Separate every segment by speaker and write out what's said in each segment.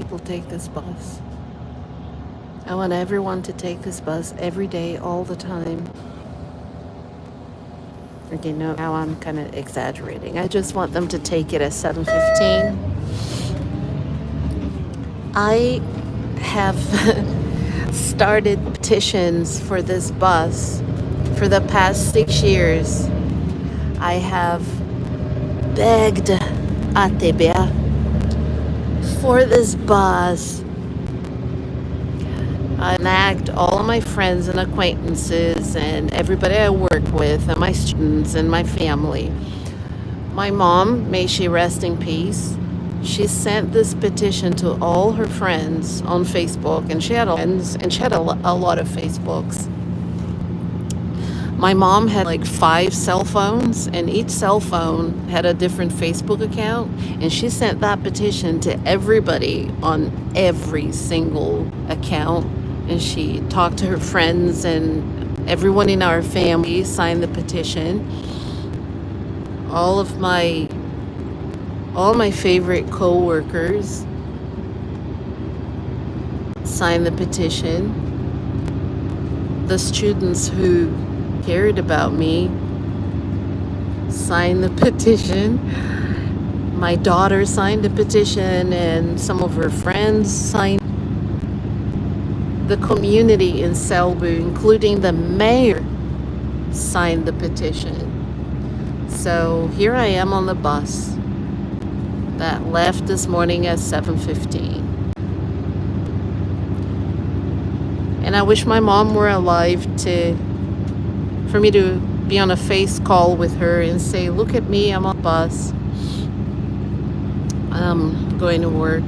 Speaker 1: people take this bus. I want everyone to take this bus every day, all the time. Okay, no, now I'm kind of exaggerating. I just want them to take it at 7:15. I have started petitions for this bus for the past 6 years. I have begged Atebea for this bus. I nagged all of my friends and acquaintances and everybody I work with and my students and my family. My mom, may she rest in peace, she sent this petition to all her friends on Facebook, and she had a lot of Facebooks. My mom had like 5 cell phones, and each cell phone had a different Facebook account, and she sent that petition to everybody on every single account, and she talked to her friends, and everyone in our family signed the petition. All my favorite co-workers signed the petition. The students who cared about me signed the petition. My daughter signed the petition, and some of her friends signed. The community in Selbu, including the mayor, signed the petition. So here I am on the bus that left this morning at 7:15. And I wish my mom were alive for me to be on a face call with her and say, look at me, I'm on the bus. I'm going to work.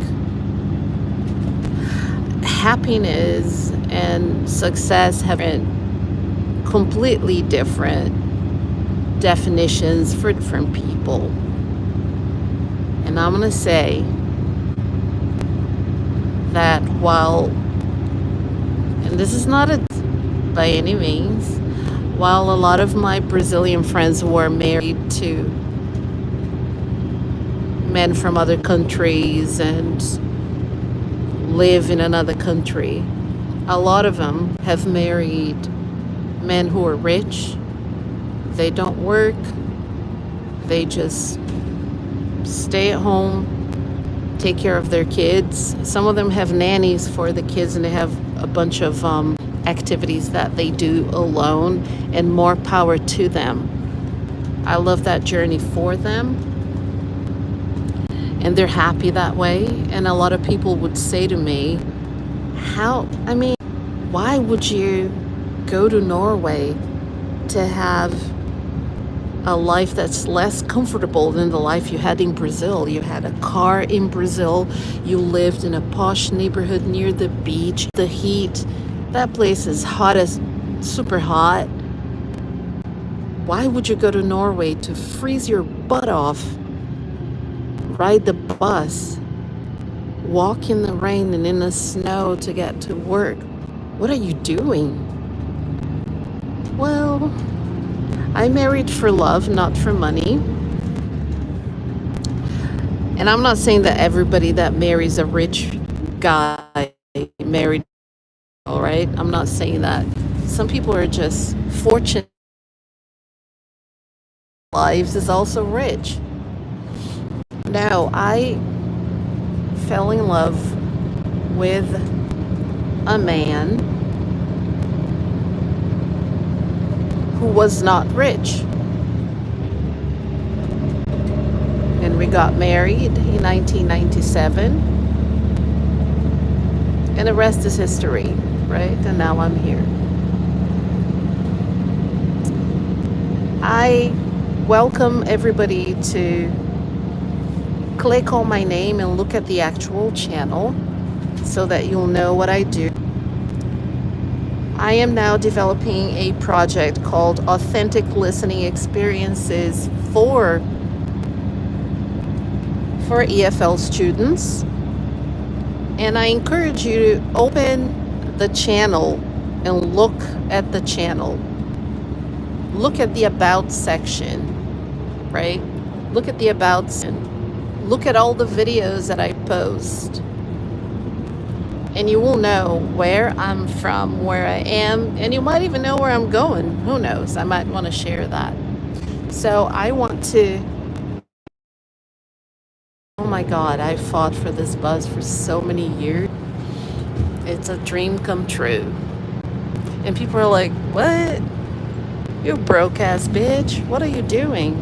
Speaker 1: Happiness and success have completely different definitions for different people. And I'm going to say that and this is not by any means, while a lot of my Brazilian friends who are married to men from other countries and live in another country, a lot of them have married men who are rich. They don't work. They just stay at home, take care of their kids. Some of them have nannies for the kids, and they have a bunch of activities that they do alone, and more power to them. I love that journey for them, and they're happy that way. And a lot of people would say to me, why would you go to Norway to have a life that's less comfortable than the life you had in Brazil? You had a car in Brazil, you lived in a posh neighborhood near the beach, the heat, that place is super hot. Why would you go to Norway to freeze your butt off, ride the bus, walk in the rain and in the snow to get to work? What are you doing? Well, I married for love, not for money. And I'm not saying that everybody that marries a rich guy married, all right? I'm not saying that. Some people are just fortunate. Lives is also rich. Now, I fell in love with a man who was not rich. And we got married in 1997. And the rest is history, right? And now I'm here. I welcome everybody to click on my name and look at the actual channel so that you'll know what I do. I am now developing a project called Authentic Listening Experiences for EFL students. And I encourage you to open the channel and look at the channel. Look at the About section, right? Look at the About section. Look at all the videos that I post. and you will know where I'm from, where I am, and you might even know where I'm going. Who knows? I might want to share that. So I want to. Oh my God, I fought for this buzz for so many years. It's a dream come true. And people are like, what? You broke ass bitch. What are you doing?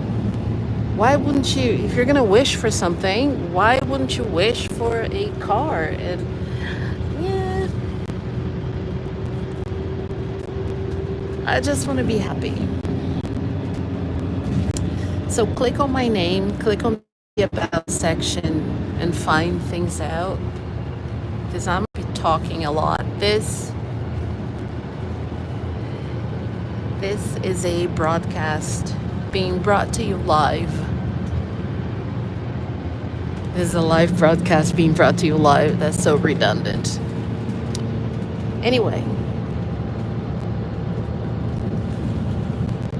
Speaker 1: Why wouldn't you, if you're going to wish for something, why wouldn't you wish for a car? And yeah, I just want to be happy. So click on my name, click on the about section and find things out because I'm talking a lot. This is a broadcast being brought to you live. This is a live broadcast being brought to you live. That's so redundant. Anyway,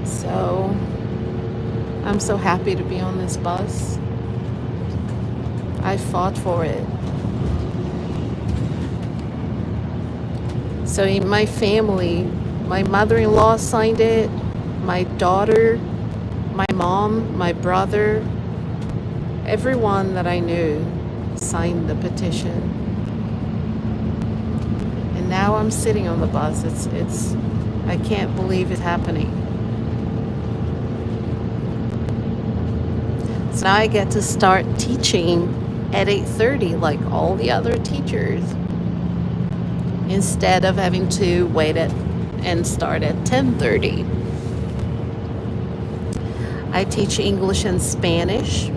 Speaker 1: so I'm so happy to be on this bus. I fought for it. So in my family, my mother-in-law signed it, my daughter, my mom, my brother, everyone that I knew signed the petition. And now I'm sitting on the bus. It's I can't believe it's happening. So now I get to start teaching at 8:30 like all the other teachers, instead of having to wait and start at 10:30. I teach English and Spanish.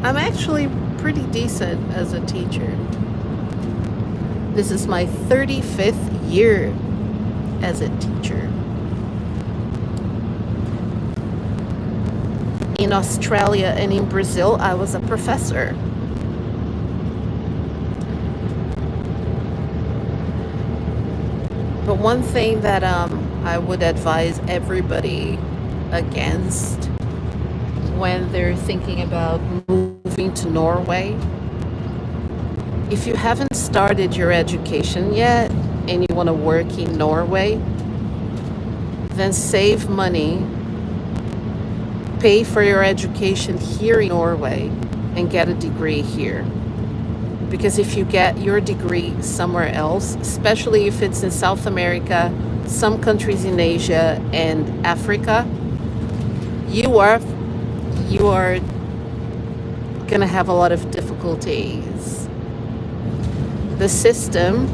Speaker 1: I'm actually pretty decent as a teacher. This is my 35th year as a teacher. In Australia and in Brazil, I was a professor. But one thing that I would advise everybody against when they're thinking about moving to Norway, if you haven't started your education yet and you want to work in Norway, then save money, pay for your education here in Norway, and get a degree here. Because if you get your degree somewhere else, especially if it's in South America, some countries in Asia and Africa, you are going to have a lot of difficulties. The system,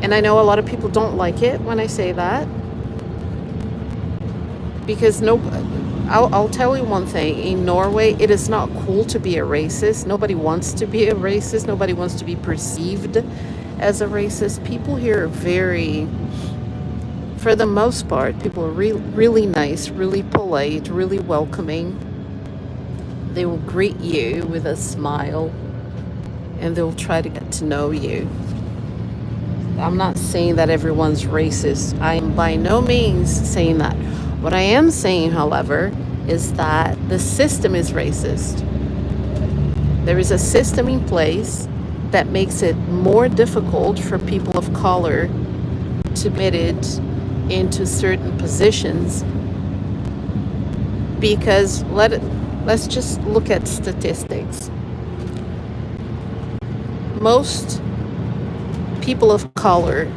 Speaker 1: and I know a lot of people don't like it when I say that, because I'll tell you one thing. In Norway, it is not cool to be a racist. Nobody wants to be a racist. Nobody wants to be perceived as a racist. People here are very, for the most part, people are really nice, really polite, really welcoming. They will greet you with a smile, and they'll try to get to know you. I'm not saying that everyone's racist. I am by no means saying that. What I am saying, however, is that the system is racist. There is a system in place that makes it more difficult for people of color to be admitted into certain positions, because let's just look at statistics. Most people of color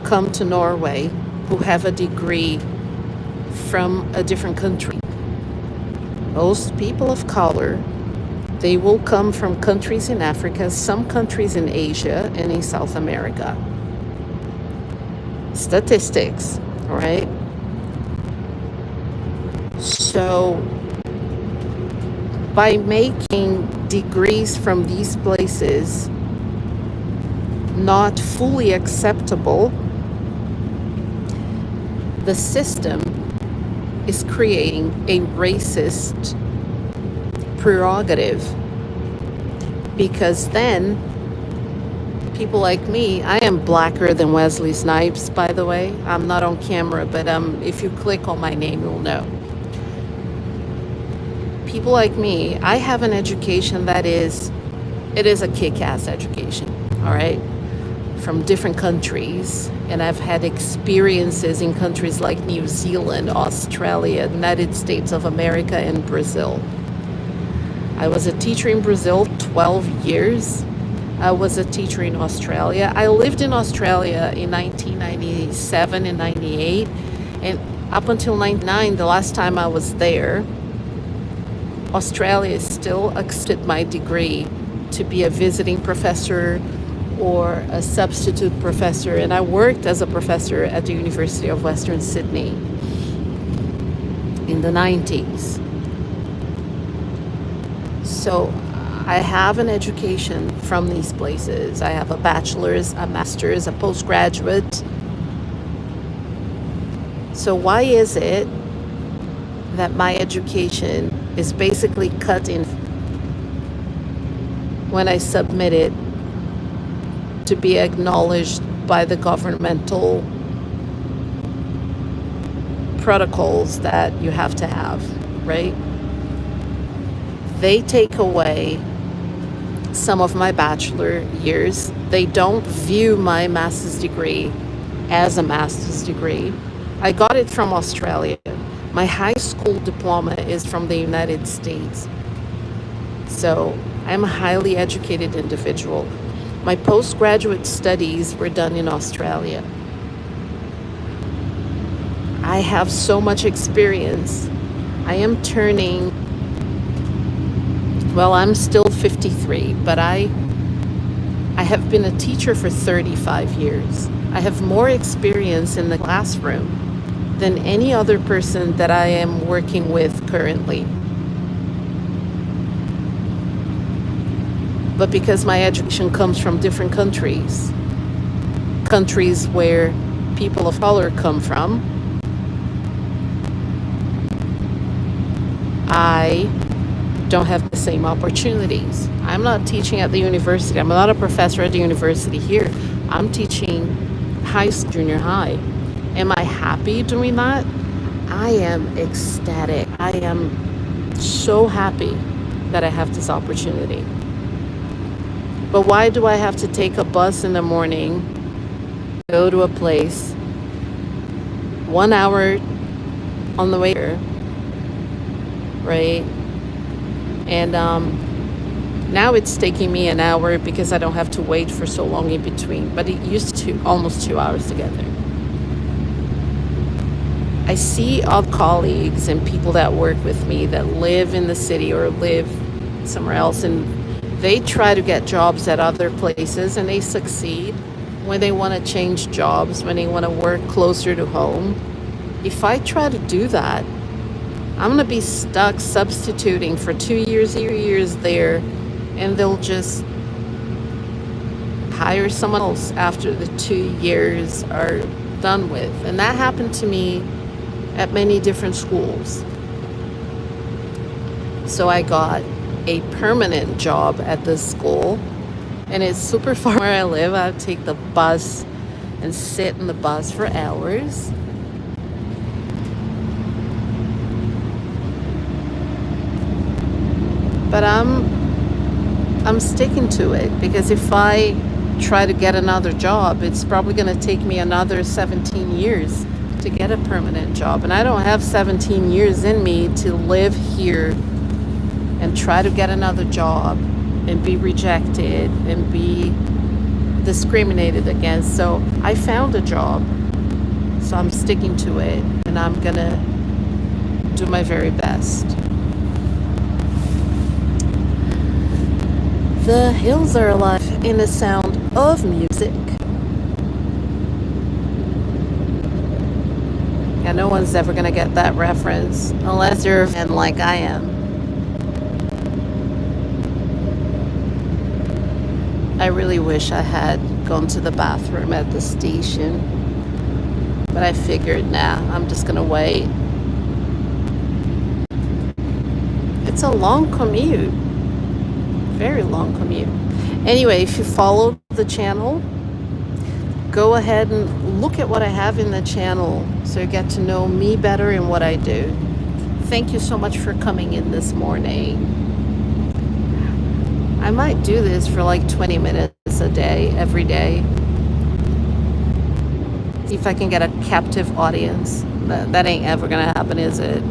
Speaker 1: come to Norway who have a degree from a different country. Most people of color, they will come from countries in Africa, some countries in Asia, and in South America. Statistics, all right? So by making degrees from these places not fully acceptable, the system is creating a racist prerogative, because then people like me, I am blacker than Wesley Snipes, by the way. I'm not on camera, but if you click on my name, you'll know. people like me, I have an education that it is a kick-ass education, all right? From different countries. And I've had experiences in countries like New Zealand, Australia, United States of America, and Brazil. I was a teacher in Brazil 12 years. I was a teacher in Australia. I lived in Australia in 1997 and 98. And up until 99, the last time I was there, Australia still accepted my degree to be a visiting professor or a substitute professor. And I worked as a professor at the University of Western Sydney in the 90s. So I have an education from these places. I have a bachelor's, a master's, a postgraduate. So why is it that my education is basically cut in when I submit it to be acknowledged by the governmental protocols that you have to have, right? They take away some of my bachelor years. They don't view my master's degree as a master's degree. I got it from Australia. My high school diploma is from the United States. So I'm a highly educated individual. My postgraduate studies were done in Australia. I have so much experience. I am turning, well, I'm still 53, but I have been a teacher for 35 years. I have more experience in the classroom than any other person that I am working with currently. But because my education comes from different countries where people of color come from, I don't have the same opportunities. I'm not teaching at the university. I'm not a professor at the university here. I'm teaching high school, junior high. Am I happy doing that? I am ecstatic. I am so happy that I have this opportunity. But why do I have to take a bus in the morning, go to a place, 1 hour on the way here, right? And now it's taking me an hour because I don't have to wait for so long in between. But it used to almost 2 hours to get there. I see other colleagues and people that work with me that live in the city or live somewhere else, and they try to get jobs at other places and they succeed when they want to change jobs, when they want to work closer to home. If I try to do that, I'm going to be stuck substituting for 2 years, 3 years there, and they'll just hire someone else after the 2 years are done with. And that happened to me at many different schools. So I got a permanent job at this school, and it's super far where I live. I take the bus and sit in the bus for hours. But I'm sticking to it, because if I try to get another job, it's probably going to take me another 17 years to get a permanent job. And I don't have 17 years in me to live here and try to get another job and be rejected and be discriminated against. So I found a job, so I'm sticking to it, and I'm going to do my very best. The hills are alive in the sound of music. And no one's ever going to get that reference unless you're a fan like I am. I really wish I had gone to the bathroom at the station, but I figured, nah, I'm just going to wait. It's a long commute. Very long commute. Anyway, if you follow the channel, go ahead and look at what I have in the channel so you get to know me better and what I do. thank you so much for coming in this morning. I might do this for like 20 minutes a day, every day. See if I can get a captive audience. That ain't ever gonna happen, is it?